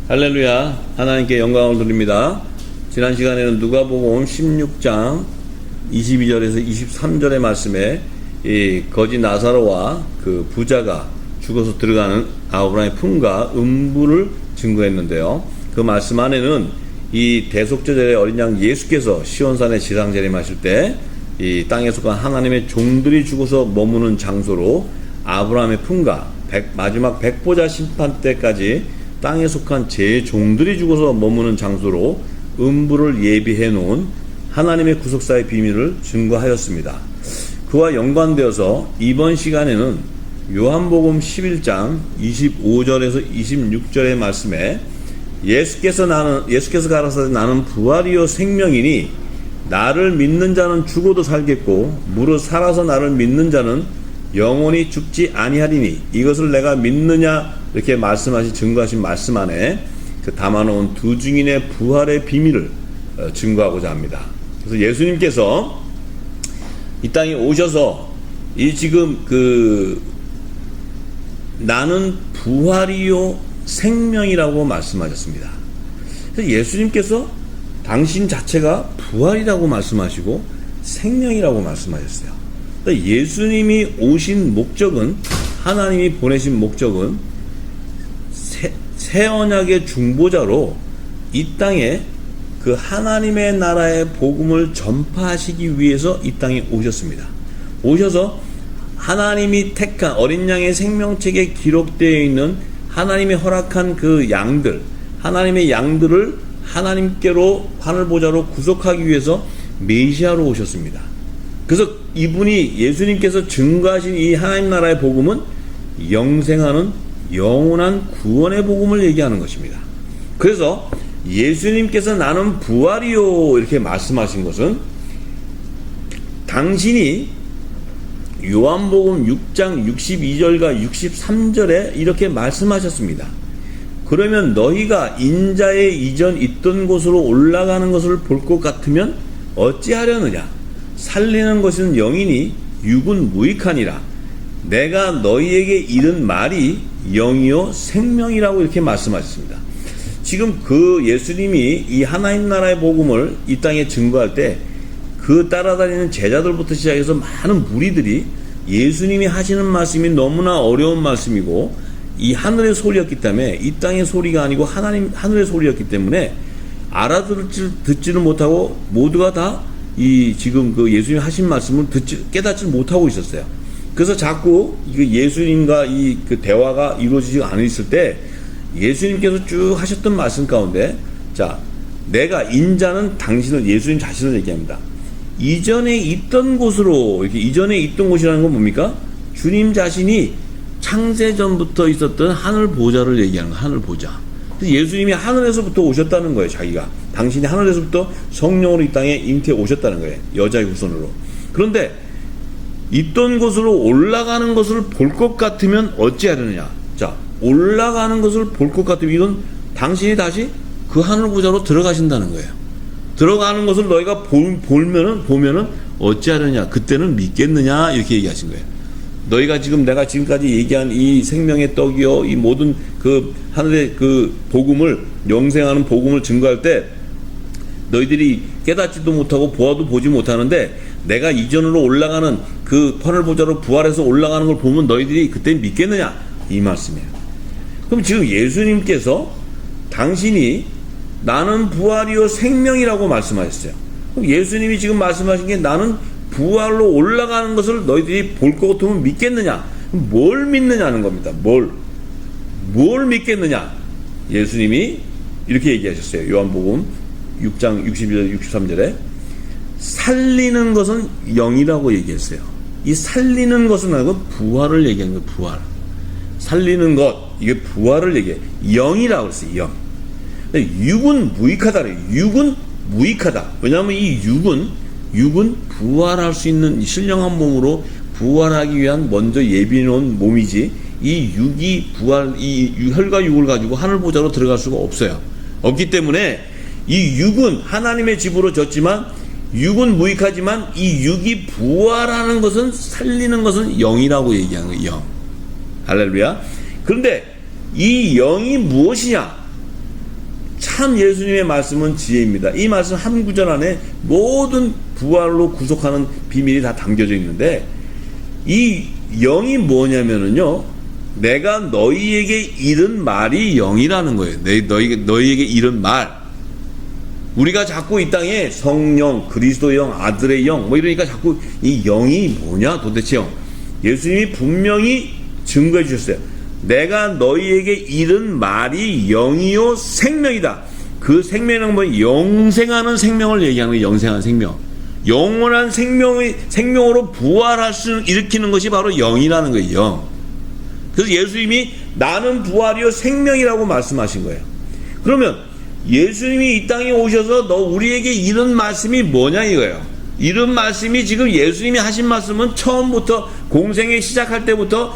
할렐루야. 하나님께 영광을 드립니다. 지난 시간에는 누가복음 16장 22절에서 23절의 말씀에 이 거지 나사로와 그 부자가 죽어서 들어가는 아브라함의 품과 음부를 증거했는데요. 그 말씀 안에는 이 대속죄자의 어린 양 예수께서 시온산에 지상재림하실 때 이 땅에 속한 하나님의 종들이 죽어서 머무는 장소로 아브라함의 품과 마지막 백보자 심판 때까지 땅에 속한 제 종들이 죽어서 머무는 장소로 음부를 예비해 놓은 하나님의 구속사의 비밀을 증거하였습니다. 그와 연관되어서 이번 시간에는 요한복음 11장 25절에서 26절의 말씀에 예수께서 가라사대 나는 부활이요 생명이니 나를 믿는 자는 죽어도 살겠고 무릇 살아서 나를 믿는 자는 영원히 죽지 아니하리니 이것을 내가 믿느냐 이렇게 말씀하신 증거하신 말씀 안에 그 담아놓은 두 증인의 부활의 비밀을 증거하고자 합니다. 그래서 예수님께서 이 땅에 오셔서 이 지금 그 나는 부활이요 생명이라고 말씀하셨습니다. 그래서 예수님께서 당신 자체가 부활이라고 말씀하시고 생명이라고 말씀하셨어요. 그러니까 예수님이 오신 목적은, 하나님이 보내신 목적은 새 언약의 중보자로 이 땅에 그 하나님의 나라의 복음을 전파하시기 위해서 이 땅에 오셨습니다. 오셔서 하나님이 택한 어린 양의 생명책에 기록되어 있는 하나님의 허락한 그 양들, 하나님의 양들을 하나님께로 하늘보좌로 구속하기 위해서 메시아로 오셨습니다. 그래서 이분이 예수님께서 증거하신 이 하나님 나라의 복음은 영생하는 영원한 구원의 복음을 얘기하는 것입니다. 그래서 예수님께서 나는 부활이요 이렇게 말씀하신 것은 당신이 요한복음 6장 62절과 63절에 이렇게 말씀하셨습니다. 그러면 너희가 인자의 이전 있던 곳으로 올라가는 것을 볼 것 같으면 어찌하려느냐? 살리는 것은 영이니 육은 무익하니라. 내가 너희에게 이른 말이 영이요 생명이라고 이렇게 말씀하셨습니다. 지금 그 예수님이 이 하나님 나라의 복음을 이 땅에 증거할 때 그 따라다니는 제자들부터 시작해서 많은 무리들이 예수님이 하시는 말씀이 너무나 어려운 말씀이고 이 하늘의 소리였기 때문에 이 땅의 소리가 아니고 하늘의 소리였기 때문에 듣지를 못하고 모두가 다 이 지금 그 예수님 하신 말씀을 깨닫지 못하고 있었어요. 그래서 자꾸 예수님과 이 그 대화가 이루어지지 않았을 때 예수님께서 쭉 하셨던 말씀 가운데 자, 내가 인자는 당신을 예수님 자신을 얘기합니다. 이전에 있던 곳으로 이렇게 이전에 있던 곳이라는 건 뭡니까? 주님 자신이 창세전부터 있었던 하늘 보좌를 얘기하는 거예요. 하늘 보좌. 예수님이 하늘에서부터 오셨다는 거예요. 자기가 당신이 하늘에서부터 성령으로 이 땅에 잉태해 오셨다는 거예요. 여자의 후손으로. 그런데 있던 곳으로 올라가는 것을 볼 것 같으면 어찌하려느냐. 자, 올라가는 것을 볼 것 같으면 이건 당신이 다시 그 하늘 보좌로 들어가신다는 거예요. 들어가는 것을 너희가 보면은 어찌하려냐. 그때는 믿겠느냐 이렇게 얘기하신 거예요. 너희가 지금 내가 지금까지 얘기한 이 생명의 떡이요 이 모든 그 하늘의 그 복음을 영생하는 복음을 증거할 때 너희들이 깨닫지도 못하고 보아도 보지 못하는데 내가 이전으로 올라가는 그 하늘 보좌로 부활해서 올라가는 걸 보면 너희들이 그때 믿겠느냐 이 말씀이에요. 그럼 지금 예수님께서 당신이 나는 부활이요 생명이라고 말씀하셨어요. 그럼 예수님이 지금 말씀하신 게 나는 부활로 올라가는 것을 너희들이 볼 것 같으면 믿겠느냐? 뭘 믿느냐는 겁니다. 뭘 믿겠느냐? 예수님이 이렇게 얘기하셨어요. 요한복음 6장 62절 63절에 살리는 것은 영이라고 얘기했어요. 이 살리는 것은 아니고 부활을 얘기하는 거예요. 부활. 살리는 것 이게 부활을 얘기해. 영이라고 했어요. 영. 육은 무익하다. 육은 무익하다. 왜냐하면 이 육은 부활할 수 있는 신령한 몸으로 부활하기 위한 먼저 예비해 놓은 몸이지 이 육이 이 혈과 육을 가지고 하늘 보좌로 들어갈 수가 없어요. 없기 때문에 이 육은 하나님의 집으로 졌지만 육은 무익하지만 이 육이 부활하는 것은 살리는 것은 영이라고 얘기하는 거예요. 영. 할렐루야. 그런데 이 영이 무엇이냐? 참 예수님의 말씀은 지혜입니다. 이 말씀 한 구절 안에 모든 부활로 구속하는 비밀이 다 담겨져 있는데, 이 영이 뭐냐면은요, 내가 너희에게 이른 말이 영이라는 거예요. 너희에게 이른 말. 우리가 자꾸 이 땅에 성령, 그리스도 영, 아들의 영, 뭐 이러니까 자꾸 이 영이 뭐냐 도대체 영. 예수님이 분명히 증거해 주셨어요. 내가 너희에게 이른 말이 영이요 생명이다. 그 생명은 뭐 영생하는 생명을 얘기하는 거예요. 영생한 생명. 영원한 생명으로 부활할 수 일으키는 것이 바로 영이라는 거예요. 영. 그래서 예수님이 나는 부활이요 생명이라고 말씀하신 거예요. 그러면 예수님이 이 땅에 오셔서 우리에게 이런 말씀이 뭐냐 이거예요. 이런 말씀이 지금 예수님이 하신 말씀은 처음부터 공생에 시작할 때부터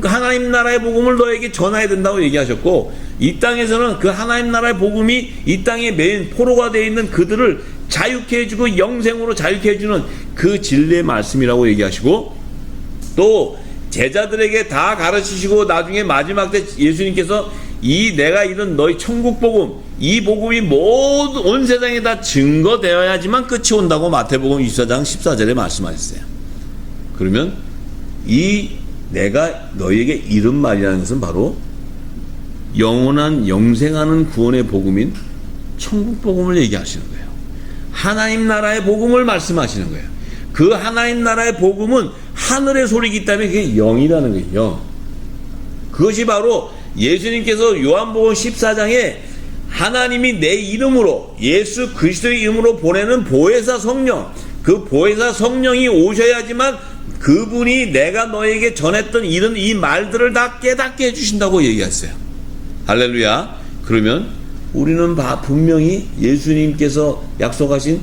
하나님 나라의 복음을 너에게 전해야 된다고 얘기하셨고, 이 땅에서는 그 하나님 나라의 복음이 이 땅에 메인 포로가 되어 있는 그들을 자유케 해주고 영생으로 자유케 해주는 그 진리의 말씀이라고 얘기하시고, 또 제자들에게 다 가르치시고 나중에 마지막 때 예수님께서 내가 이런 너희 천국 복음, 이 복음이 모든 온 세상에 다 증거되어야지만 끝이 온다고 마태복음 24장 14절에 말씀하셨어요. 그러면 내가 너희에게 이른 말이라는 것은 바로 영원한 영생하는 구원의 복음인 천국 복음을 얘기하시는 거예요. 하나님 나라의 복음을 말씀하시는 거예요. 그 하나님 나라의 복음은 하늘의 소리이기 때문에 그게 영이라는 거예요. 영. 그것이 바로 예수님께서 요한복음 14장에 하나님이 내 이름으로, 예수 그리스도의 이름으로 보내는 보혜사 성령, 그 보혜사 성령이 오셔야지만 그분이 내가 너에게 전했던 이런 이 말들을 다 깨닫게 해주신다고 얘기했어요. 할렐루야. 그러면 우리는 분명히 예수님께서 약속하신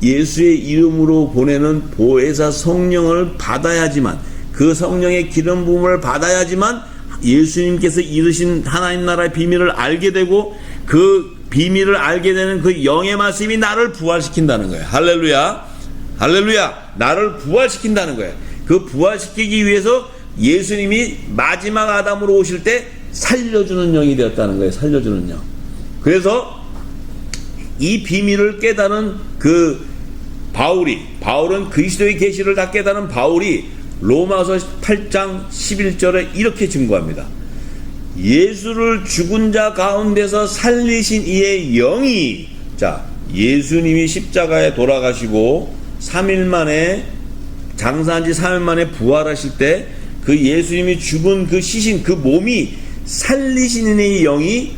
예수의 이름으로 보내는 보혜사 성령을 받아야지만, 그 성령의 기름 부음을 받아야지만 예수님께서 이루신 하나님 나라의 비밀을 알게 되고, 그 비밀을 알게 되는 그 영의 말씀이 나를 부활시킨다는 거예요. 할렐루야. 할렐루야. 나를 부활시킨다는 거예요. 그 부활시키기 위해서 예수님이 마지막 아담으로 오실 때 살려주는 영이 되었다는 거예요. 살려주는 영. 그래서 이 비밀을 깨달은 바울은 그리스도의 계시를 다 깨달은 바울이 로마서 8장 11절에 이렇게 증거합니다. 예수를 죽은 자 가운데서 살리신 이의 영이, 예수님이 십자가에 돌아가시고 3일 만에, 장사한 지 3일 만에 부활하실 때 그 예수님이 죽은 그 시신, 그 몸이 살리신 이의 영이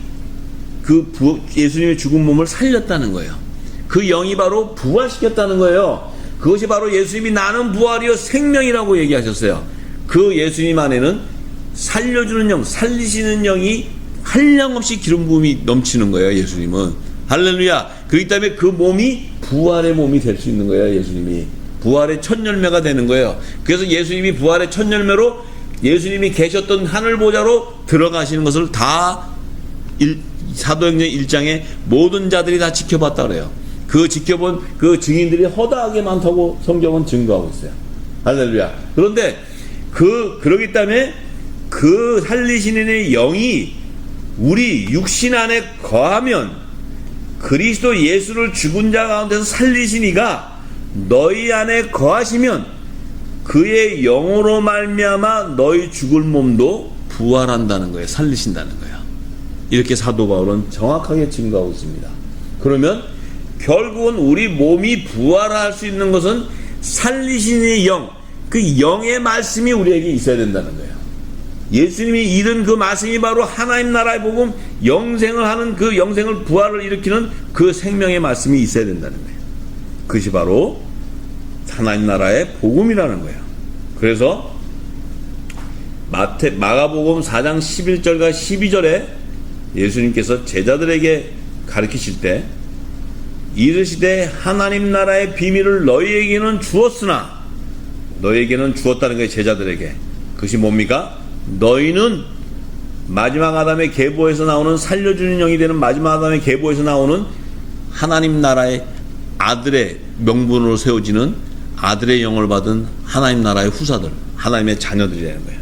예수님의 죽은 몸을 살렸다는 거예요. 그 영이 바로 부활시켰다는 거예요. 그것이 바로 예수님이 나는 부활이요 생명이라고 얘기하셨어요. 그 예수님 안에는 살려주는 영, 살리시는 영이 한량없이 기름 부음이 넘치는 거예요. 예수님은. 할렐루야. 그렇기 때문에 그 몸이 부활의 몸이 될 수 있는 거예요. 예수님이 부활의 첫 열매가 되는 거예요. 그래서 예수님이 부활의 첫 열매로 예수님이 계셨던 하늘 보좌로 들어가시는 것을 다 사도행전 1장에 모든 자들이 다 지켜봤다 그래요. 그 지켜본 그 증인들이 허다하게 많다고 성경은 증거하고 있어요. 할렐루야. 그런데 그러기 때문에 그 살리시는 영이 우리 육신 안에 거하면, 그리스도 예수를 죽은 자 가운데서 살리신 이가 너희 안에 거하시면 그의 영으로 말미암아 너희 죽을 몸도 부활한다는 거예요. 살리신다는 거예요. 이렇게 사도 바울은 정확하게 증거하고 있습니다. 그러면 결국은 우리 몸이 부활할 수 있는 것은 살리시는 영, 그 영의 말씀이 우리에게 있어야 된다는 거예요. 예수님이 이른 그 말씀이 바로 하나님 나라의 복음, 영생을 하는 그 영생을 부활을 일으키는 그 생명의 말씀이 있어야 된다는 거예요. 그것이 바로 하나님 나라의 복음이라는 거예요. 그래서 마가복음 4장 11절과 12절에 예수님께서 제자들에게 가르치실 때 이르시되 하나님 나라의 비밀을 너희에게는 주었으나, 너희에게는 주었다는 거예요. 제자들에게. 그것이 뭡니까? 너희는 마지막 아담의 계보에서 나오는, 살려주는 영이 되는 마지막 아담의 계보에서 나오는 하나님 나라의 아들의 명분으로 세워지는 아들의 영을 받은 하나님 나라의 후사들, 하나님의 자녀들이라는 거예요.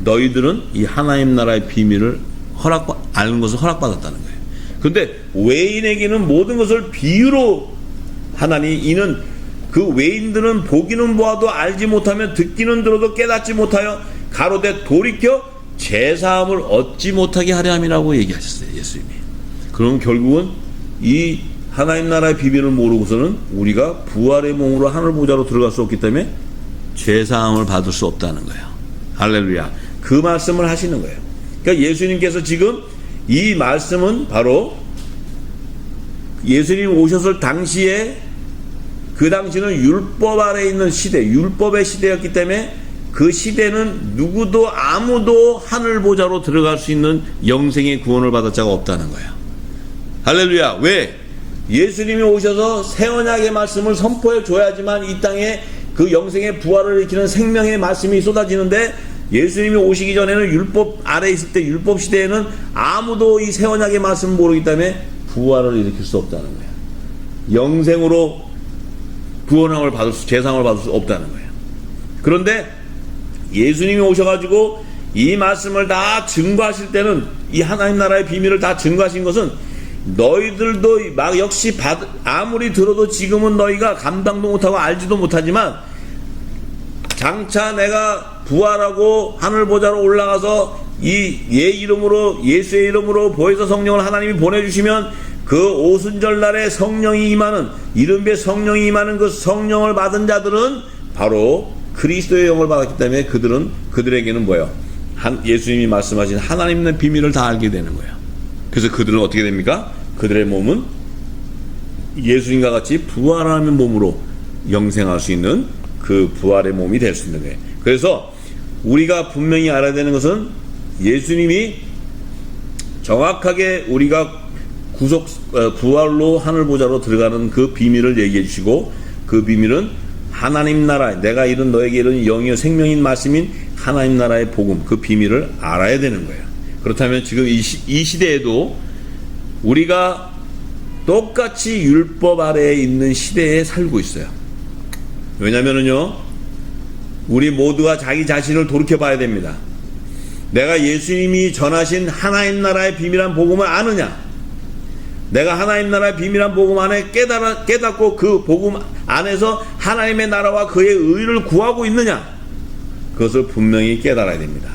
너희들은 이 하나님 나라의 비밀을 아는 것을 허락받았다는 거예요. 근데 외인에게는 모든 것을 비유로 하나니 이는 그 외인들은 보기는 보아도 알지 못하며 듣기는 들어도 깨닫지 못하여 가로되 돌이켜 제사함을 얻지 못하게 하려 함이라고 얘기하셨어요. 예수님이. 그럼 결국은 이 하나님 나라의 비밀을 모르고서는 우리가 부활의 몸으로 하늘 보좌로 들어갈 수 없기 때문에 제사함을 받을 수 없다는 거예요. 할렐루야. 그 말씀을 하시는 거예요. 그러니까 예수님께서 지금 이 말씀은 바로 예수님 오셨을 당시에, 그 당시는 율법 아래 있는 시대, 율법의 시대였기 때문에 그 시대는 누구도 아무도 하늘 보좌로 들어갈 수 있는 영생의 구원을 받을 자가 없다는 거예요. 할렐루야. 왜? 예수님이 오셔서 새 언약의 말씀을 선포해 줘야지만 이 땅에 그 영생의 부활을 일으키는 생명의 말씀이 쏟아지는데, 예수님이 오시기 전에는 율법 아래 있을 때, 율법 시대에는 아무도 이 새 언약의 말씀을 모르기 때문에 부활을 일으킬 수 없다는 거예요. 영생으로 구원함을 받을 수, 제상을 받을 수 없다는 거예요. 그런데 예수님이 오셔가지고 이 말씀을 다 증거하실 때는, 이 하나님 나라의 비밀을 다 증거하신 것은 너희들도 막 역시 아무리 들어도 지금은 너희가 감당도 못하고 알지도 못하지만, 장차 내가 부활하고 하늘 보좌로 올라가서 이 이름으로, 예수의 이름으로 보혜사 성령을 하나님이 보내주시면 그 오순절 날에 성령이 임하는, 이른배 성령이 임하는 그 성령을 받은 자들은 바로 그리스도의 영을 받았기 때문에 그들에게는 뭐예요? 예수님이 말씀하신 하나님의 비밀을 다 알게 되는 거예요. 그래서 그들은 어떻게 됩니까? 그들의 몸은 예수님과 같이 부활하는 몸으로 영생할 수 있는 그 부활의 몸이 될 수 있는 거예요. 그래서 우리가 분명히 알아야 되는 것은, 예수님이 정확하게 우리가 부활로 하늘 보좌로 들어가는 그 비밀을 얘기해 주시고, 그 비밀은 하나님 나라, 내가 이룬 너에게 이룬 영이요 생명인 말씀인 하나님 나라의 복음, 그 비밀을 알아야 되는 거예요. 그렇다면 지금 이 시대에도 우리가 똑같이 율법 아래에 있는 시대에 살고 있어요. 왜냐면은요, 우리 모두가 자기 자신을 돌이켜 봐야 됩니다. 내가 예수님이 전하신 하나님 나라의 비밀한 복음을 아느냐? 내가 하나님 나라의 비밀한 복음 안에 깨닫고 그 복음 안에서 하나님의 나라와 그의 의를 구하고 있느냐? 그것을 분명히 깨달아야 됩니다.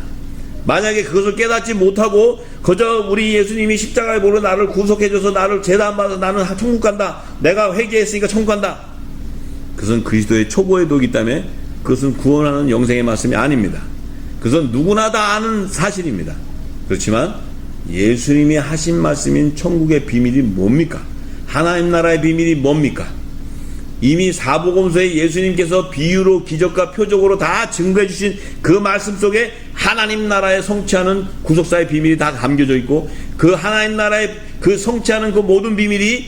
만약에 그것을 깨닫지 못하고 그저 우리 예수님이 십자가에 보러 나를 구속해줘서 나를 제단 받아서 나는 천국 간다, 내가 회개했으니까 천국 간다, 그것은 그리스도의 초보의 도이기 때문에 그것은 구원하는 영생의 말씀이 아닙니다. 그것은 누구나 다 아는 사실입니다. 그렇지만 예수님이 하신 말씀인 천국의 비밀이 뭡니까? 하나님 나라의 비밀이 뭡니까? 이미 사복음서에 예수님께서 비유로, 기적과 표적으로 다 증거해 주신 그 말씀 속에 하나님 나라에 성취하는 구속사의 비밀이 다 담겨져 있고, 그 하나님 나라의 그 성취하는 그 모든 비밀이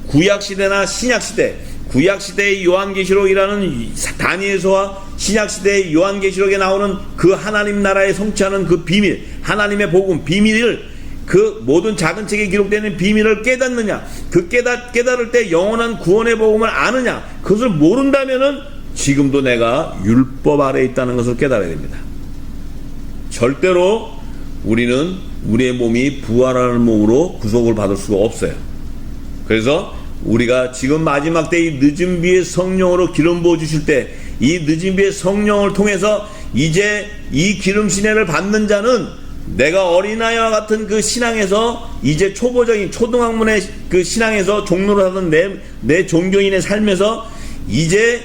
구약시대나 신약시대, 구약시대의 요한계시록이라는 다니엘서와 신약시대의 요한계시록에 나오는 그 하나님 나라에 성취하는 그 비밀, 하나님의 복음, 비밀을, 그 모든 작은 책에 기록되는 비밀을 깨닫느냐, 그 깨달을 때 영원한 구원의 복음을 아느냐, 그것을 모른다면은 지금도 내가 율법 아래에 있다는 것을 깨달아야 됩니다. 절대로 우리는 우리의 몸이 부활하는 몸으로 구속을 받을 수가 없어요. 그래서 우리가 지금 마지막 때 이 늦은 비의 성령으로 기름 부어 주실 때, 이 늦은 비의 성령을 통해서 이제 이 기름 신혜를 받는 자는 내가 어린아이와 같은 그 신앙에서, 이제 초보적인 초등학문의 그 신앙에서 종로를 하던 내 종교인의 삶에서 이제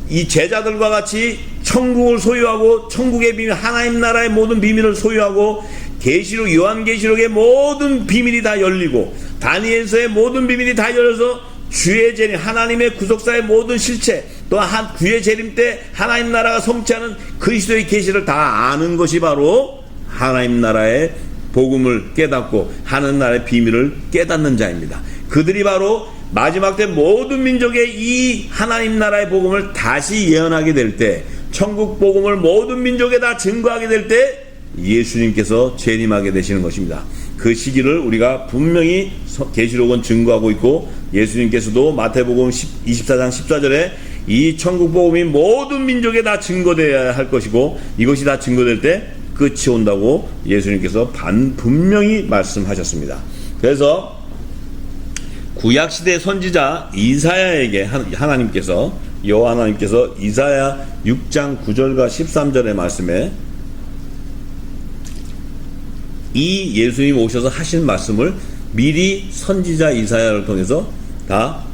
이 제자들과 같이 천국을 소유하고, 천국의 비밀, 하나님 나라의 모든 비밀을 소유하고, 계시록, 요한계시록의 모든 비밀이 다 열리고, 다니엘서의 모든 비밀이 다 열려서 주의 재림, 하나님의 구속사의 모든 실체, 또 주의 재림 때 하나님 나라가 성취하는 그리스도의 계시를 다 아는 것이 바로 하나님 나라의 복음을 깨닫고 하나님 나라의 비밀을 깨닫는 자입니다. 그들이 바로 마지막 때 모든 민족의 이 하나님 나라의 복음을 다시 예언하게 될 때, 천국 복음을 모든 민족에 다 증거하게 될 때 예수님께서 재림하게 되시는 것입니다. 그 시기를 우리가 분명히 계시록은 증거하고 있고, 예수님께서도 마태복음 24장 14절에 이 천국 복음이 모든 민족에 다 증거되어야 할 것이고, 이것이 다 증거될 때 끝이 온다고 예수님께서 분명히 말씀하셨습니다. 그래서 구약시대 선지자 이사야에게 하나님께서 여호와 하나님께서 이사야 6장 9절과 13절의 말씀에 이 예수님 오셔서 하신 말씀을 미리 선지자 이사야를 통해서 다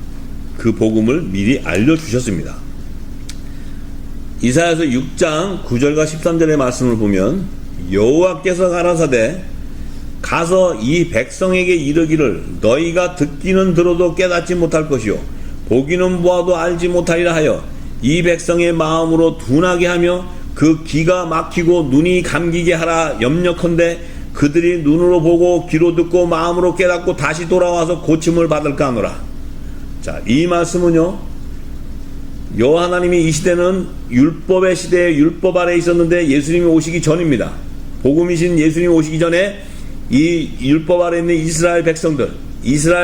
그 복음을 미리 알려주셨습니다. 이사야서 6장 9절과 13절의 말씀을 보면 여호와께서 가라사대 가서 이 백성에게 이르기를 너희가 듣기는 들어도 깨닫지 못할 것이요 보기는 보아도 알지 못하리라 하여 이 백성의 마음으로 둔하게 하며 그 귀가 막히고 눈이 감기게 하라 염려컨대 그들이 눈으로 보고 귀로 듣고 마음으로 깨닫고 다시 돌아와서 고침을 받을까 하노라. 자, 이 말씀은요, 여호와 하나님이 이 시대는 율법의 시대에 율법 아래 있었는데 예수님이 오시기 전입니다. 복음이신 예수님이 오시기 전에 이 율법 아래 있는 이스라엘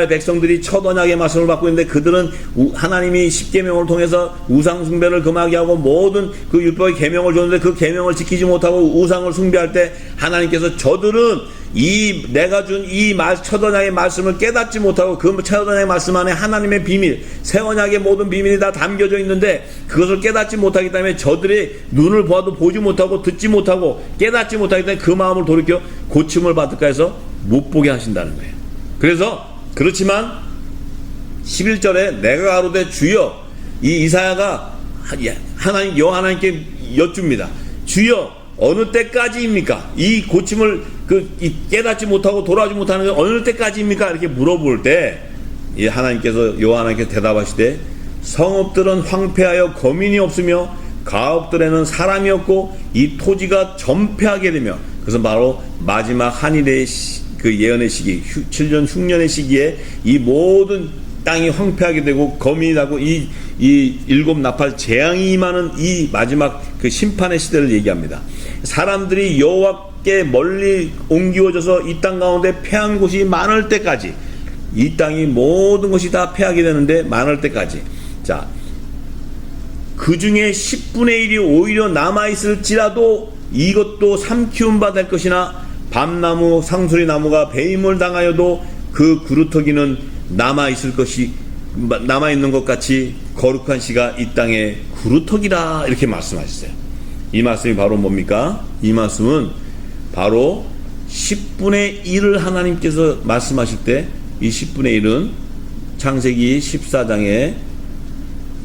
백성들이 첫 언약의 말씀을 받고 있는데 그들은 하나님이 십계명을 통해서 우상 숭배를 금하게 하고 모든 그 율법의 계명을 줬는데 그 계명을 지키지 못하고 우상을 숭배할 때 하나님께서 저들은 내가 준 이 첫 언약의 말씀을 깨닫지 못하고 그 첫 언약의 말씀 안에 하나님의 비밀, 새 언약의 모든 비밀이 다 담겨져 있는데 그것을 깨닫지 못하기 때문에 저들이 눈을 보아도 보지 못하고 듣지 못하고 깨닫지 못하기 때문에 그 마음을 돌이켜 고침을 받을까 해서 못 보게 하신다는 거예요. 그렇지만 11절에 내가 가로되 주여, 이 이사야가 여호와 하나님께 여쭙니다. 주여 어느 때까지입니까? 이 고침을 깨닫지 못하고 돌아오지 못하는 게 어느 때까지입니까? 이렇게 물어볼 때 하나님께서 여호와 하나님께 대답하시되 성읍들은 황폐하여 거민이 없으며 가옥들에는 사람이 없고 이 토지가 전폐하게 되며, 그것은 바로 마지막 한일의 그 예언의 시기 7년 흉년의 시기에 이 모든 땅이 황폐하게 되고 거민이 나고 이 일곱 나팔 재앙이 임하는 이 마지막 그 심판의 시대를 얘기합니다. 사람들이 여호와께 멀리 옮기워져서 이 땅 가운데 패한 곳이 많을 때까지, 이 땅이 모든 것이 다 패하게 되는데 많을 때까지, 자, 그 중에 10분의 1이 오히려 남아있을지라도 이것도 삼키운 바 될 것이나 밤나무 상수리 나무가 배임을 당하여도 그 구루터기는 남아있는 것 같이 거룩한 씨가 이 땅에 구루터기라 이렇게 말씀하셨어요. 이 말씀이 바로 뭡니까? 이 말씀은 바로 10분의 1을 하나님께서 말씀하실 때 이 10분의 1은 창세기 14장에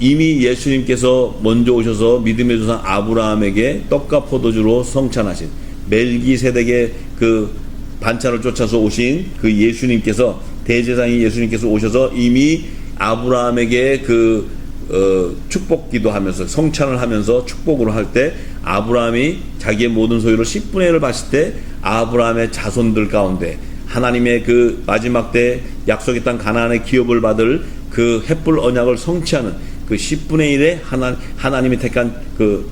이미 예수님께서 먼저 오셔서 믿음의 조상 아브라함에게 떡과 포도주로 성찬하신 멜기세덱의 그 반찬을 쫓아서 오신 그 예수님께서, 대제사장이 예수님께서 오셔서 이미 아브라함에게 축복기도 하면서 성찬을 하면서 축복으로 할 때 아브라함이 자기의 모든 소유를 10분의 1을 바칠 때 아브라함의 자손들 가운데 하나님의 그 마지막 때 약속의 땅 가나안의 기업을 받을 그 햇불 언약을 성취하는 그 10분의 1의 하나님이 택한 그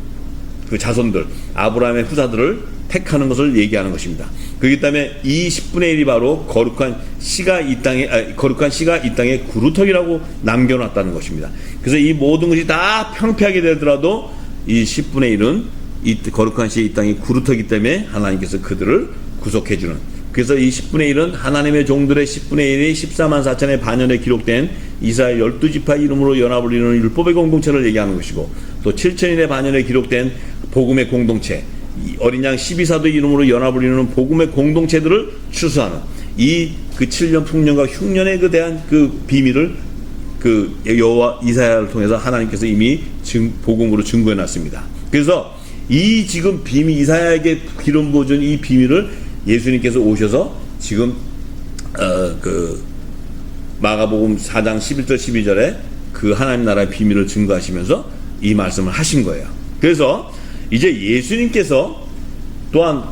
자손들, 아브라함의 후사들을 택하는 것을 얘기하는 것입니다. 그렇기 때문에 이 10분의 1이 바로 거룩한 씨가 이 땅에 구루터기라고 남겨놨다는 것입니다. 그래서 이 모든 것이 다 평피하게 되더라도 이 10분의 1은 이 거룩한 씨 이 땅이 구루터기 때문에 하나님께서 그들을 구속해주는, 그래서 이 10분의 1은 하나님의 종들의 10분의 1이 14만 4천의 반년에 기록된 이스라엘 12지파 이름으로 연합을 이루는 율법의 공동체를 얘기하는 것이고, 또 7천인의 반년에 기록된 복음의 공동체, 어린 양 12사도 이름으로 연합을 이루는 복음의 공동체들을 추수하는 그 7년 풍년과 흉년에 대한 그 비밀을 여호와 이사야를 통해서 하나님께서 이미 복음으로 증거해 놨습니다. 그래서 이 지금 비밀, 이사야에게 기름 부어준 이 비밀을 예수님께서 오셔서 지금 마가복음 4장 11절 12절에 그 하나님 나라의 비밀을 증거하시면서 이 말씀을 하신 거예요. 그래서 이제 예수님께서 또한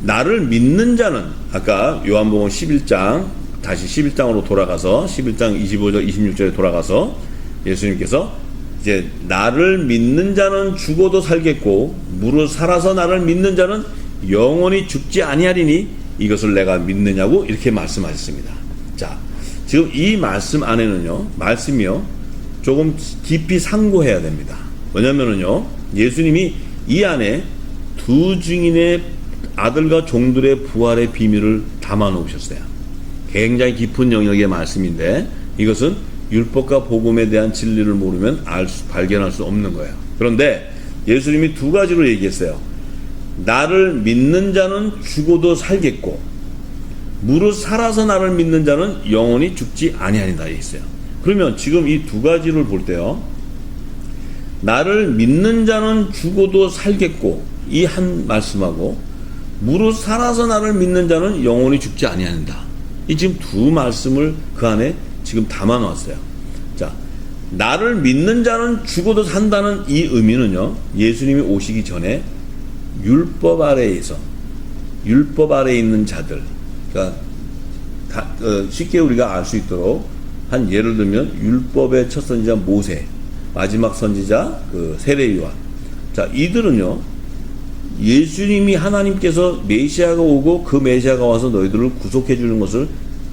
나를 믿는 자는, 아까 요한복음 11장, 다시 11장으로 돌아가서 11장 25절 26절에 돌아가서 예수님께서 이제 나를 믿는 자는 죽어도 살겠고 무릇 살아서 나를 믿는 자는 영원히 죽지 아니하리니 이것을 내가 믿느냐고 이렇게 말씀하셨습니다. 자, 지금 이 말씀 안에는요, 말씀이요, 조금 깊이 상고해야 됩니다. 왜냐면은요, 예수님이 이 안에 두 증인의 아들과 종들의 부활의 비밀을 담아 놓으셨어요. 굉장히 깊은 영역의 말씀인데 이것은 율법과 복음에 대한 진리를 모르면 발견할 수 없는 거예요. 그런데 예수님이 두 가지로 얘기했어요. 나를 믿는 자는 죽어도 살겠고 무릇 살아서 나를 믿는 자는 영원히 죽지 아니하리다 했어요. 그러면 지금 이 두 가지를 볼 때요, 나를 믿는 자는 죽어도 살겠고 이 한 말씀하고 무릇 살아서 나를 믿는 자는 영원히 죽지 아니한다, 이 지금 두 말씀을 그 안에 지금 담아 놓았어요. 자, 나를 믿는 자는 죽어도 산다는 이 의미는요, 예수님이 오시기 전에 율법 아래에서, 율법 아래에 있는 자들, 그러니까 쉽게 우리가 알 수 있도록 한 예를 들면 율법의 첫 선지자 모세, 마지막 선지자 그 세례 요한. 자, 이들은요, 예수님이 하나님께서 메시아가 오고 그 메시아가 와서 너희들을 구속해 주는 것을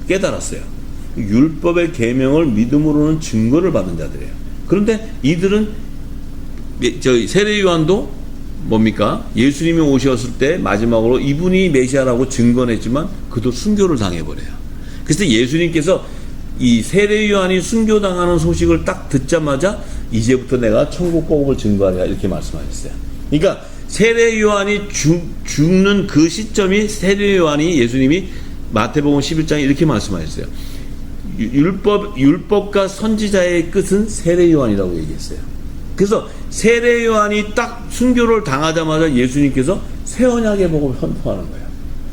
깨달았어요. 율법의 계명을 믿음으로는 증거를 받은 자들이에요. 그런데 이들은 세례 요한도 뭡니까? 예수님이 오셨을 때 마지막으로 이분이 메시아라고 증거했지만 그도 순교를 당해버려요. 그래서 예수님께서 이 세례 요한이 순교당하는 소식을 딱 듣자마자 이제부터 내가 천국 복음을 증거하리라 이렇게 말씀하셨어요. 그러니까 세례 요한이 죽는 그 시점이, 세례 요한이 예수님이 마태복음 11장에 이렇게 말씀하셨어요. 율법과 선지자의 끝은 세례 요한이라고 얘기했어요. 그래서 세례 요한이 딱 순교를 당하자마자 예수님께서 새 언약의 복음을 선포하는 거예요.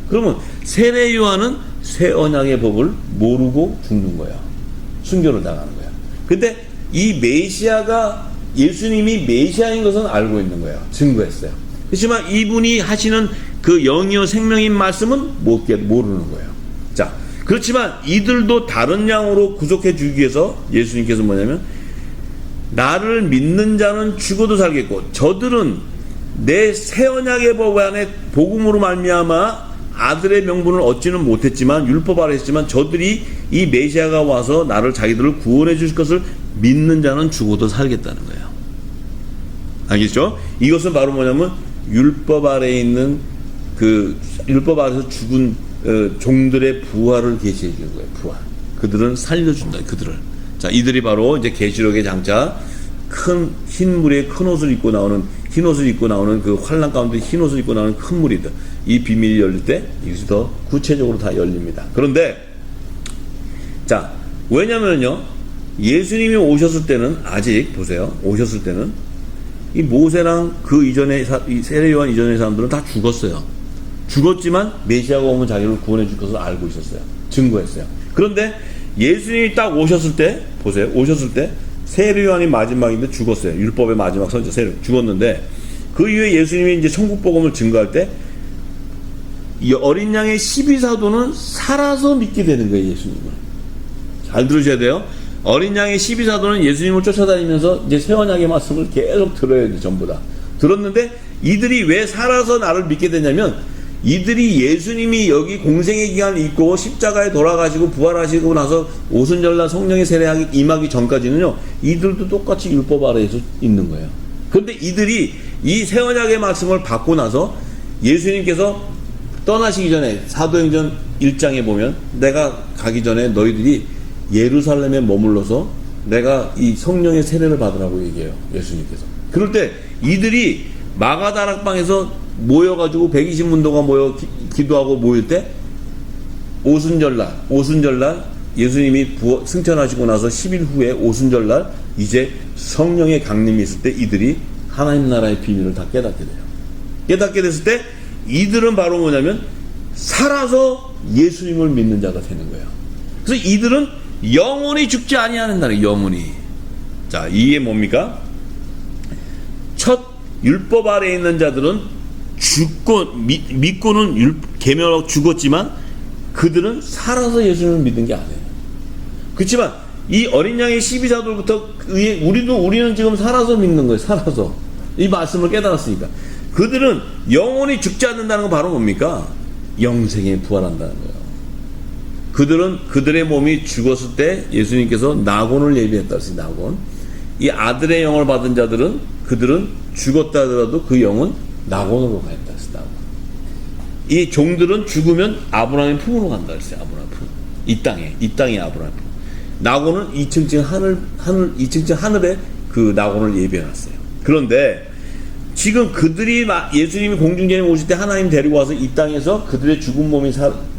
그러면 세례 요한은 새 언약의 법을 모르고 죽는 거예요. 순교를 당하는 거예요. 근데 이 메시아가, 예수님이 메시아인 것은 알고 있는 거예요. 증거했어요. 그렇지만 이분이 하시는 그 영이요 생명인 말씀은 모르는 거예요. 자, 그렇지만 이들도 다른 양으로 구속해 주기 위해서 예수님께서 뭐냐면, 나를 믿는 자는 죽어도 살겠고, 저들은 내 새 언약의 법 안에 복음으로 말미암아 아들의 명분을 얻지는 못했지만, 율법 아래 했지만, 저들이 이 메시아가 와서 나를, 자기들을 구원해 주실 것을 믿는 자는 죽어도 살겠다는 거예요. 알겠죠? 이것은 바로 뭐냐면 율법 아래에 있는 그 율법 아래에서 죽은 종들의 부활을 계시해 주는 거예요. 부활. 그들은 살려준다. 그들을. 자, 이들이 바로 이제 계시록의 장차 큰 흰 물에 큰 옷을 입고 나오는, 흰 옷을 입고 나오는 그 환란 가운데 흰 옷을 입고 나오는 큰 무리들. 이 비밀이 열릴 때 이것이 더 구체적으로 다 열립니다. 그런데 자, 왜냐면요, 예수님이 오셨을 때는, 아직 보세요, 오셨을 때는 이 모세랑 그 이전에 이 세례 요한 이전의 사람들은 다 죽었어요. 죽었지만 메시아가 오면 자기를 구원해 줄 것을 알고 있었어요. 증거했어요. 그런데 예수님이 딱 오셨을 때, 보세요, 오셨을 때 세례 요한이 마지막인데 죽었어요. 율법의 마지막 선지자 세례 죽었는데, 그 이후에 예수님이 이제 천국 복음을 증거할 때 이 어린 양의 12사도는 살아서 믿게 되는 거예요. 예수님을. 잘 들으셔야 돼요. 어린 양의 12사도는 예수님을 쫓아다니면서 이제 새 언약의 말씀을 계속 들어야 돼. 전부 다 들었는데, 이들이 왜 살아서 나를 믿게 되냐면, 이들이 예수님이 여기 공생의 기간이 있고 십자가에 돌아가시고 부활하시고 나서 오순절날 성령의 세례하기 임하기 전까지는요, 이들도 똑같이 율법 아래에서 있는 거예요. 그런데 이들이 이 새 언약의 말씀을 받고 나서 예수님께서 떠나시기 전에 사도행전 1장에 보면, 내가 가기 전에 너희들이 예루살렘에 머물러서 내가 이 성령의 세례를 받으라고 얘기해요. 예수님께서. 그럴 때 이들이 마가다락방에서 모여가지고 120문도가 모여 기도하고 모일 때, 오순절날 예수님이 승천하시고 나서 10일 후에 오순절날 이제 성령의 강림이 있을 때 이들이 하나님 나라의 비밀을 다 깨닫게 돼요. 깨닫게 됐을 때 이들은 바로 뭐냐면 살아서 예수님을 믿는 자가 되는 거예요. 그래서 이들은 영원히 죽지 아니하는다는, 영원히. 자, 이게 뭡니까? 첫 율법 아래에 있는 자들은 믿고는 계명하고 죽었지만 그들은 살아서 예수님을 믿는 게 아니에요. 그렇지만 이 어린 양의 12사도부터 우리는 지금 살아서 믿는 거예요. 살아서 이 말씀을 깨달았으니까. 그들은 영원히 죽지 않는다는 건 바로 뭡니까? 영생에 부활한다는 거예요. 그들은 그들의 몸이 죽었을 때 예수님께서 낙원을 예비했다 했어요. 낙원. 이 아들의 영을 받은 자들은, 그들은 죽었다 하더라도 그 영은 낙원으로 가야 했다 했어요. 낙원. 이 종들은 죽으면 아브라함의 품으로 간다 했어요. 아브라함 품. 이 땅에 아브라함. 나고는 2층 하늘에 그 나고를 예비해놨어요. 그런데 지금 그들이 예수님이 공중전에 오실 때 하나님 데리고 와서 이 땅에서 그들의 죽은 몸이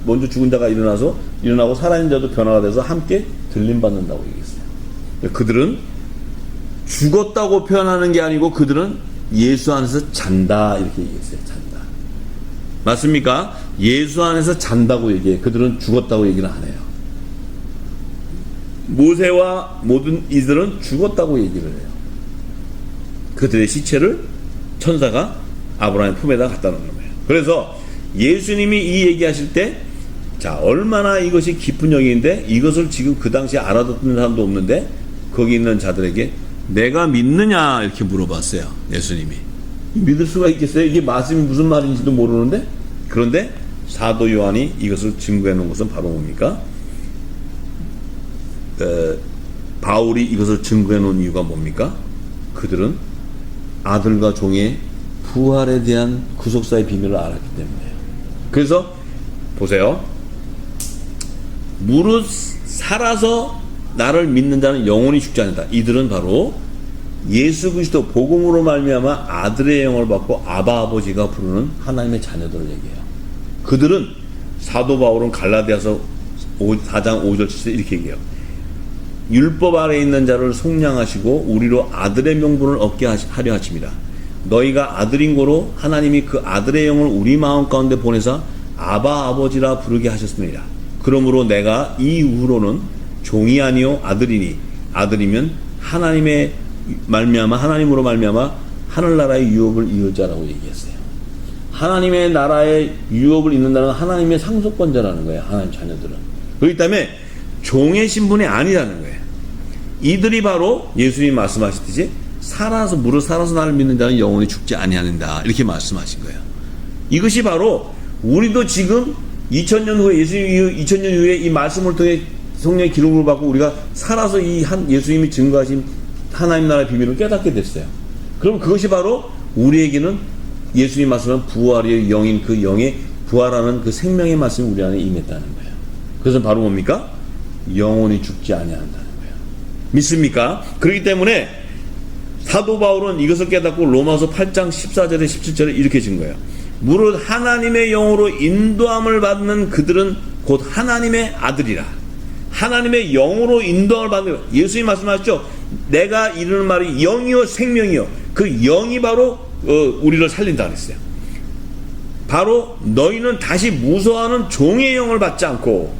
먼저 죽은 자가 일어나고 살아있는 자도 변화가 돼서 함께 들림받는다고 얘기했어요. 그들은 죽었다고 표현하는 게 아니고 그들은 예수 안에서 잔다 이렇게 얘기했어요. 잔다. 맞습니까? 예수 안에서 잔다고 얘기해. 그들은 죽었다고 얘기는 안 해요. 모세와 모든 이들은 죽었다고 얘기를 해요. 그들의 시체를 천사가 아브라함의 품에다 갖다 놓는 거예요. 그래서 예수님이 이 얘기하실 때, 자, 얼마나 이것이 깊은 영역인데 이것을 지금 그 당시에 알아듣는 사람도 없는데 거기 있는 자들에게 내가 믿느냐 이렇게 물어봤어요. 예수님이. 믿을 수가 있겠어요? 이게 말씀이 무슨 말인지도 모르는데. 그런데 사도 요한이 이것을 증거해 놓은 것은 바로 뭡니까? 바울이 이것을 증거해 놓은 이유가 뭡니까? 그들은 아들과 종의 부활에 대한 구속사의 비밀을 알았기 때문에요. 그래서 보세요. 무릇 살아서 나를 믿는 자는 영원히 죽지 않는다. 이들은 바로 예수 그리스도 복음으로 말미암아 아들의 영을 받고 아바 아버지가 부르는 하나님의 자녀들을 얘기해요. 그들은 사도 바울은 갈라디아서 4장 5절 7절 이렇게 얘기해요. 율법 아래 있는 자를 속량하시고 우리로 아들의 명분을 얻게 하려 하십니다. 너희가 아들인 고로 하나님이 그 아들의 영을 우리 마음 가운데 보내사 아바 아버지라 부르게 하셨습니다. 그러므로 내가 이후로는 종이 아니요 아들이니 아들이면 하나님의 하나님으로 말미암아 하늘나라의 유업을 이을 자라고 얘기했어요. 하나님의 나라의 유업을 잇는다는 하나님의 상속권자라는 거예요. 하나님 자녀들은. 그렇기 때문에 종의 신분이 아니라는 거예요. 이들이 바로 예수님이 말씀하셨듯이 무릇 살아서 나를 믿는 자는 영원히 죽지 아니하는다 이렇게 말씀하신 거예요. 이것이 바로 우리도 지금 2000년 후에 2000년 후에 이 말씀을 통해 성령의 기름을 받고 우리가 살아서 예수님이 증거하신 하나님 나라의 비밀을 깨닫게 됐어요. 그럼 그것이 바로 우리에게는 예수님 말씀은 부활의 영인 그 영의 부활하는 그 생명의 말씀이 우리 안에 임했다는 거예요. 그것은 바로 뭡니까? 영원히 죽지 아니한다는 거예요. 믿습니까? 그렇기 때문에 사도 바울은 이것을 깨닫고 로마서 8장 14절에 17절에 이렇게 증거해요. 무릇 하나님의 영으로 인도함을 받는 그들은 곧 하나님의 아들이라. 하나님의 영으로 인도함을 받는 거예요. 예수님 말씀하셨죠. 내가 이르는 말이 영이요 생명이요. 그 영이 바로 우리를 살린다 그랬어요. 바로 너희는 다시 무서워하는 종의 영을 받지 않고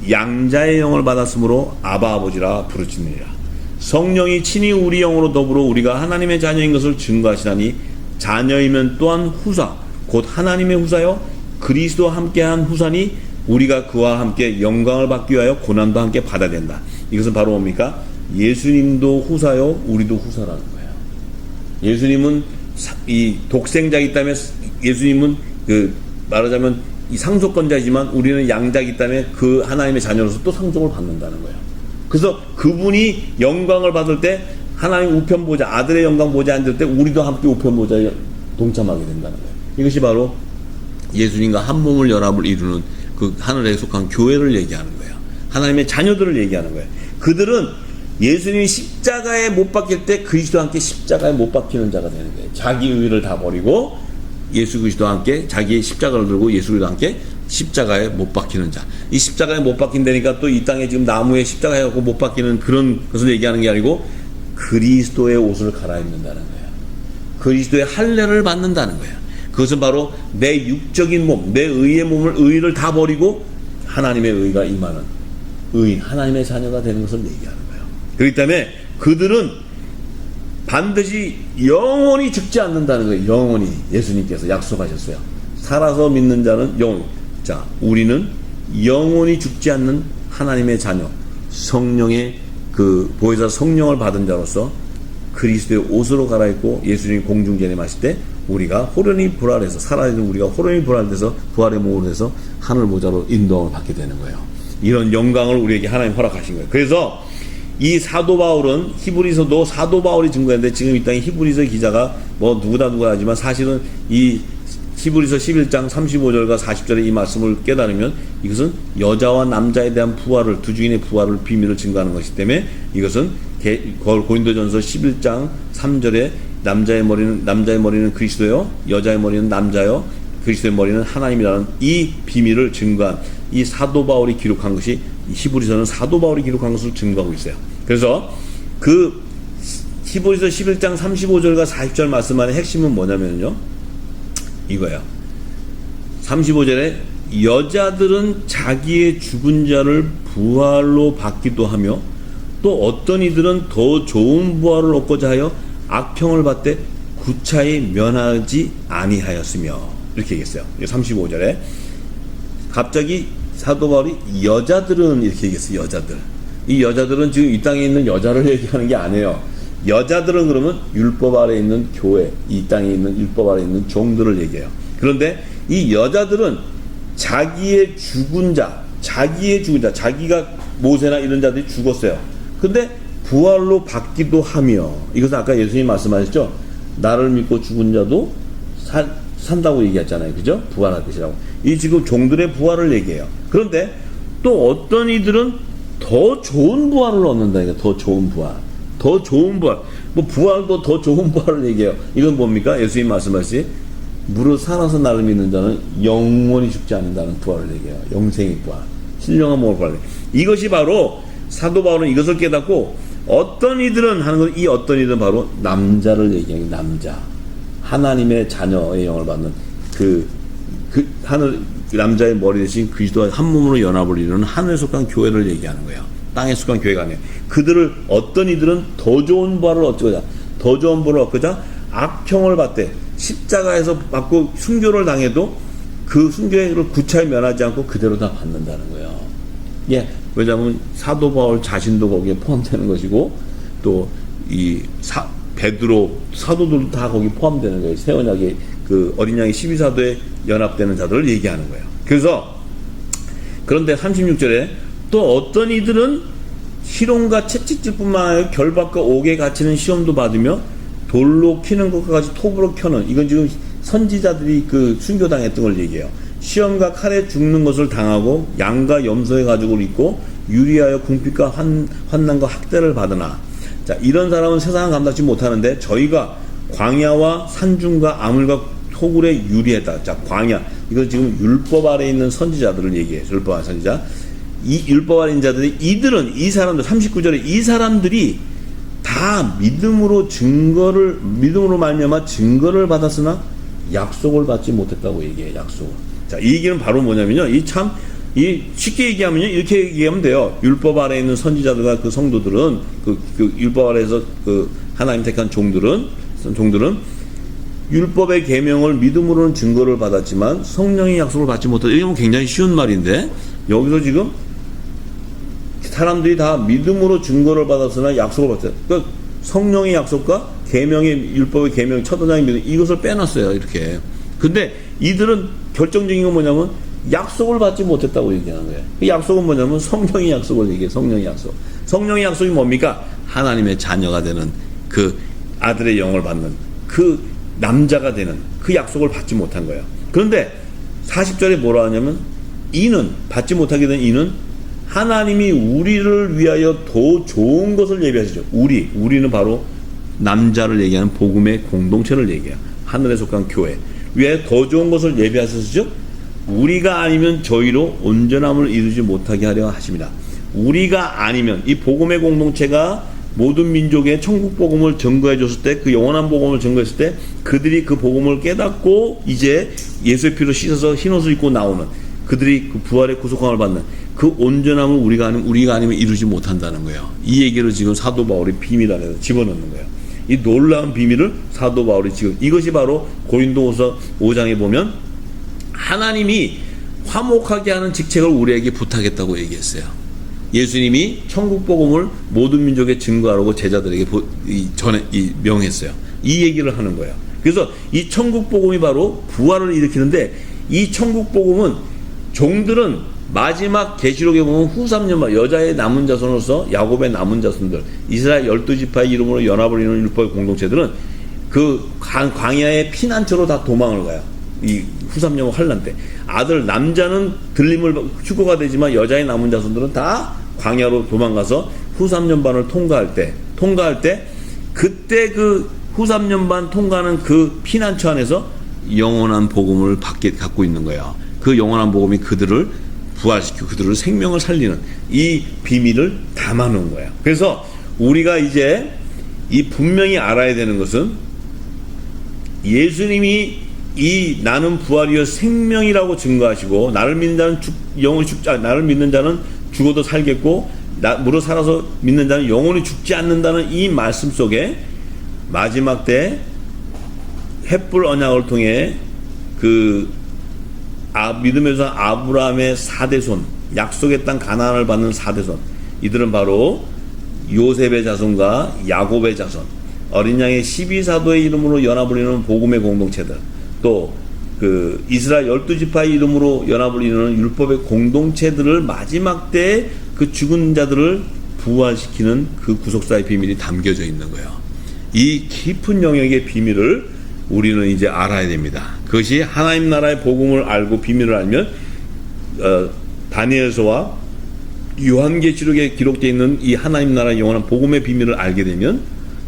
양자의 영을 받았으므로 아바 아버지라 부르짖느니라. 성령이 친히 우리 영으로 더불어 우리가 하나님의 자녀인 것을 증거하시나니 자녀이면 또한 후사 곧 하나님의 후사요 그리스도와 함께한 후사니 우리가 그와 함께 영광을 받기 위하여 고난도 함께 받아야 된다. 이것은 바로 뭡니까? 예수님도 후사요 우리도 후사라는 거예요. 예수님은 이 독생자이기 때문에 예수님은 말하자면 이 상속권자이지만 우리는 양자이기 때문에 그 하나님의 자녀로서 또 상속을 받는다는 거예요. 그래서 그분이 영광을 받을 때 하나님 우편 보좌 아들의 영광 보좌에 앉을 때 우리도 함께 우편 보좌에 동참하게 된다는 거예요. 이것이 바로 예수님과 한 몸을 연합을 이루는 그 하늘에 속한 교회를 얘기하는 거예요. 하나님의 자녀들을 얘기하는 거예요. 그들은 예수님이 십자가에 못 박힐 때 그리스도와 함께 십자가에 못 박히는 자가 되는 거예요. 자기 의를 다 버리고 예수 그리스도와 함께 자기의 십자가를 들고 예수 그리스도와 함께 십자가에 못 박히는 자. 이 십자가에 못 박힌다니까 또 이 땅에 지금 나무에 십자가에 갖고 못 박히는 그런 것을 얘기하는 게 아니고 그리스도의 옷을 갈아입는다는 거예요. 그리스도의 할례를 받는다는 거예요. 그것은 바로 내 육적인 몸, 내 의의 몸을 의를 다 버리고 하나님의 의가 임하는 의인, 하나님의 자녀가 되는 것을 얘기하는 거예요. 그렇기 때문에 그들은 반드시 영원히 죽지 않는다는 거예요. 영원히 예수님께서 약속하셨어요. 살아서 믿는 자는 영원히. 자, 우리는 영원히 죽지 않는 하나님의 자녀, 성령의 그 보혜사 성령을 받은 자로서 그리스도의 옷으로 갈아입고 예수님이 공중전에 마실 때 우리가 호련히 부활해서 살아있는 우리가 호련히 부활돼서 부활의 몸으로 해서 하늘 보좌로 인도함을 받게 되는 거예요. 이런 영광을 우리에게 하나님 허락하신 거예요. 그래서 이 사도 바울은 히브리서도 사도 바울이 증거했는데 지금 이 땅에 히브리서 기자가 뭐 누구다 하지만 사실은 이 히브리서 11장 35절과 40절의 이 말씀을 깨달으면 이것은 여자와 남자에 대한 부활을, 두 주인의 부활을, 비밀을 증거하는 것이기 때문에 이것은 고린도전서 11장 3절에 남자의 머리는 그리스도요, 여자의 머리는 남자요, 그리스도의 머리는 하나님이라는 이 비밀을 증거한 이 사도 바울이 기록한 것이, 히브리서는 사도 바울이 기록한 것을 증거하고 있어요. 그래서 그 히브리서 11장 35절과 40절 말씀 안에 핵심은 뭐냐면요, 이거야. 35절에 여자들은 자기의 죽은 자를 부활로 받기도 하며 또 어떤 이들은 더 좋은 부활을 얻고자 하여 악평을 받되 구차히 면하지 아니하였으며, 이렇게 얘기했어요. 35절에 갑자기 사도 바울이 여자들은 이렇게 얘기했어요. 여자들. 이 여자들은 지금 이 땅에 있는 여자를 얘기하는 게 아니에요. 여자들은 그러면 율법 아래 있는 교회, 이 땅에 있는 율법 아래 있는 종들을 얘기해요. 그런데 이 여자들은 자기의 죽은 자, 자기가 모세나 이런 자들이 죽었어요. 근데 부활로 받기도 하며, 이것은 아까 예수님 말씀하셨죠? 나를 믿고 죽은 자도 산다고 얘기했잖아요. 그죠? 부활할 것이라고. 이 지금 종들의 부활을 얘기해요. 그런데 또 어떤 이들은 더 좋은 부활을 얻는다. 이거 더 좋은 부활. 더 좋은 부활. 뭐 부활도 더 좋은 부활을 얘기해요. 이건 뭡니까? 예수님 말씀하시지, 무릇 살아서 나를 믿는 자는 영원히 죽지 않는다는 부활을 얘기해요. 영생의 부활. 신령한 몸을 부활. 이것이 바로 사도 바울은 이것을 깨닫고 어떤 이들은 하는 건, 이 어떤 이들은 바로 남자를 얘기해요. 남자. 하나님의 자녀의 영을 받는 그 하늘, 남자의 머리 대신 그리스도와 한 몸으로 연합을 이루는 하늘에 속한 교회를 얘기하는 거예요. 땅에 속한 교회가 아니에요. 그들을, 어떤 이들은 더 좋은 부활을 얻고자 악평을 받되, 십자가에서 받고 순교를 당해도 그 순교를 구차히 면하지 않고 그대로 다 받는다는 거예요. 예, 왜냐하면 사도 바울 자신도 거기에 포함되는 것이고, 또 이 베드로, 사도들도 다 거기 포함되는 거예요. 새 언약의 그 어린 양의 12사도에 연합되는 자들을 얘기하는 거예요. 그래서 그런데 36절에 또 어떤 이들은 희롱과 채찍질뿐만 아니라 결박과 옥에 갇히는 시험도 받으며 돌로 키는 것과 같이 톱으로 켜는, 이건 지금 선지자들이 그 순교당했던 걸 얘기해요. 시험과 칼에 죽는 것을 당하고 양과 염소의 가죽을 입고 유리하여 궁핍과 환난과 학대를 받으나, 자, 이런 사람은 세상을 감당치 못하는데 저희가 광야와 산중과 아물과 토굴에 유리했다. 자, 광야, 이건 지금 율법 아래 있는 선지자들을 얘기해요. 율법 아래 선지자. 이 율법 아래 있는 자들이, 이들은, 이 사람들, 39절에 이 사람들이 다 믿음으로 말미암아 증거를 받았으나 약속을 받지 못했다고 얘기해요. 약속을. 자, 이 얘기는 바로 뭐냐면요, 쉽게 얘기하면요, 이렇게 얘기하면 돼요. 율법 아래 있는 선지자들과 그 성도들은, 그 율법 아래에서 그 하나님 택한 종들은 율법의 계명을 믿음으로는 증거를 받았지만 성령의 약속을 받지 못했다. 이건 굉장히 쉬운 말인데, 여기서 지금 사람들이 다 믿음으로 증거를 받았으나 약속을 받았다. 그러니까 성령의 약속과 율법의 계명, 첫 원장의 믿음, 이것을 빼놨어요. 이렇게. 근데 이들은 결정적인 건 뭐냐면 약속을 받지 못했다고 얘기하는 거예요. 그 약속은 뭐냐면 성령의 약속을 얘기해요. 성령의 약속. 성령의 약속이 뭡니까? 하나님의 자녀가 되는, 그 아들의 영을 받는, 그 남자가 되는 그 약속을 받지 못한 거예요. 그런데 40절에 뭐라 하냐면, 받지 못하게 된 이는 하나님이 우리를 위하여 더 좋은 것을 예비하시죠. 우리는 바로 남자를 얘기하는 복음의 공동체를 얘기해요. 하늘에 속한 교회 위에 더 좋은 것을 예비하셨죠. 우리가 아니면 저희로 온전함을 이루지 못하게 하려 하십니다. 우리가 아니면, 이 복음의 공동체가 모든 민족의 천국 복음을 증거해 줬을 때, 그 영원한 복음을 증거했을 때, 그들이 그 복음을 깨닫고 이제 예수의 피로 씻어서 흰옷을 입고 나오는, 그들이 그 부활의 구속함을 받는 그 온전함을 우리가 아니면 이루지 못한다는 거예요. 이 얘기를 지금 사도 바울이 비밀 안에서 집어넣는 거예요. 이 놀라운 비밀을 사도 바울이 지금, 이것이 바로 고린도후서 5장에 보면 하나님이 화목하게 하는 직책을 우리에게 부탁했다고 얘기했어요. 예수님이 천국 복음을 모든 민족에 증거하라고 제자들에게 명했어요. 이 얘기를 하는 거예요. 그래서 이 천국 복음이 바로 부활을 일으키는데, 이 천국 복음은 종들은 마지막 계시록에 보면 후 3년 여자의 남은 자손으로서 야곱의 남은 자손들, 이스라엘 12지파의 이름으로 연합을 이루는 율법의 공동체들은 그 광야의 피난처로 다 도망을 가요. 이 후삼년 환란 때 아들 남자는 들림을 휴거가 되지만 여자의 남은 자손들은 다 광야로 도망가서 후삼년반을 통과할 때 그때 그 후삼년반 통과하는 그 피난처 안에서 영원한 복음을 갖고 있는 거예요. 그 영원한 복음이 그들을 부활시키고 그들을 생명을 살리는 이 비밀을 담아놓은 거예요. 그래서 우리가 이제 이 분명히 알아야 되는 것은 예수님이 이 나는 부활이요 생명이라고 증거하시고 나를 믿는 자는 영원히 나를 믿는 자는 죽어도 살겠고 무릇 살아서 믿는 자는 영원히 죽지 않는다는 이 말씀 속에 마지막 때 횃불 언약을 통해 그 믿음에서 아브라함의 4대손 약속의 땅 가나안을 받는 4대손 이들은 바로 요셉의 자손과 야곱의 자손 어린 양의 12사도의 이름으로 연합을 이루는 복음의 공동체들 또 그 이스라엘 12지파의 이름으로 연합을 이루는 율법의 공동체들을 마지막 때 그 죽은 자들을 부활시키는 그 구속사의 비밀이 담겨져 있는 거예요. 이 깊은 영역의 비밀을 우리는 이제 알아야 됩니다. 그것이 하나님 나라의 복음을 알고 비밀을 알면 다니엘서와 요한계시록에 기록되어 있는 이 하나님 나라의 영원한 복음의 비밀을 알게 되면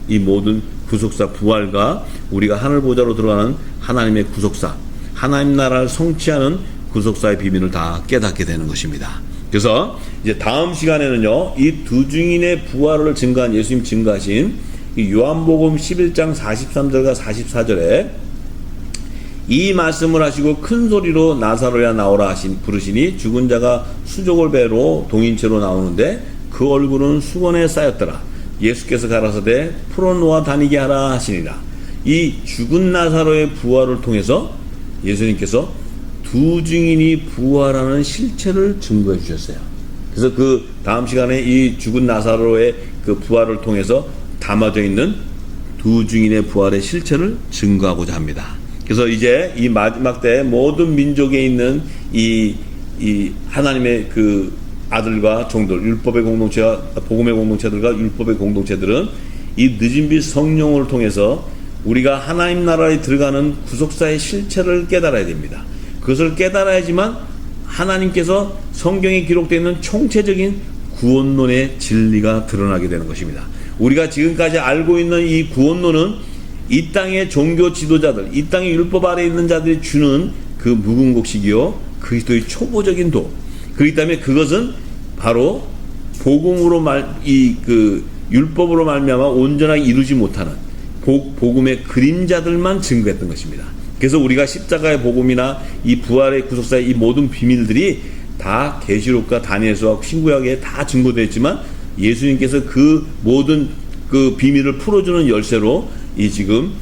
이 모든 구속사 부활과 우리가 하늘 보좌로 들어가는 하나님의 구속사 하나님 나라를 성취하는 구속사의 비밀을 다 깨닫게 되는 것입니다. 그래서 이제 다음 시간에는요 이 두 증인의 부활을 증거한 예수님 증거하신 이 요한복음 11장 43절과 44절에 이 말씀을 하시고 큰 소리로 나사로야 나오라 부르시니 죽은 자가 수족을 배로 동인체로 나오는데 그 얼굴은 수건에 쌓였더라. 예수께서 가라사대 풀어놓아 다니게 하라 하시니라. 이 죽은 나사로의 부활을 통해서 예수님께서 두 증인이 부활하는 실체를 증거해 주셨어요. 그래서 그 다음 시간에 이 죽은 나사로의 그 부활을 통해서 담아져 있는 두 증인의 부활의 실체를 증거하고자 합니다. 그래서 이제 이 마지막 때 모든 민족에 있는 이 하나님의 그 아들과 종들, 율법의 공동체와 복음의 공동체들과 율법의 공동체들은 이 늦은 빛 성령을 통해서 우리가 하나님 나라에 들어가는 구속사의 실체를 깨달아야 됩니다. 그것을 깨달아야지만 하나님께서 성경에 기록되어 있는 총체적인 구원론의 진리가 드러나게 되는 것입니다. 우리가 지금까지 알고 있는 이 구원론은 이 땅의 종교 지도자들, 이 땅의 율법 아래 있는 자들이 주는 그 묵은 곡식이요 그리스도의 초보적인 도. 그렇기 때문에 그것은 바로 복음으로 율법으로 말미암아 온전하게 이루지 못하는 복음의 그림자들만 증거했던 것입니다. 그래서 우리가 십자가의 복음이나 이 부활의 구속사의 이 모든 비밀들이 다 계시록과 다니엘서와 신구약에 다 증거되어 있지만 예수님께서 그 모든 그 비밀을 풀어주는 열쇠로 이 지금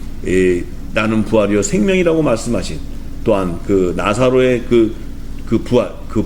나는 부활이요 생명이라고 말씀하신 또한 그 나사로의 그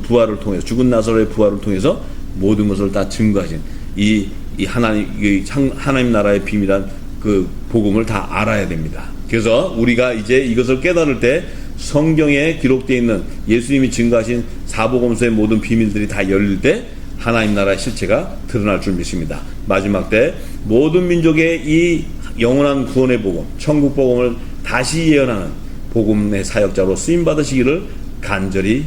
부활을 통해서 죽은 나사로의 부활을 통해서 모든 것을 다 증거하신 이 하나님 나라의 비밀한 그 복음을 다 알아야 됩니다. 그래서 우리가 이제 이것을 깨달을 때 성경에 기록되어 있는 예수님이 증거하신 사복음서의 모든 비밀들이 다 열릴 때 하나님 나라의 실체가 드러날 줄 믿습니다. 마지막 때 모든 민족의 이 영원한 구원의 복음, 천국 복음을 다시 예언하는 복음의 사역자로 쓰임 받으시기를 간절히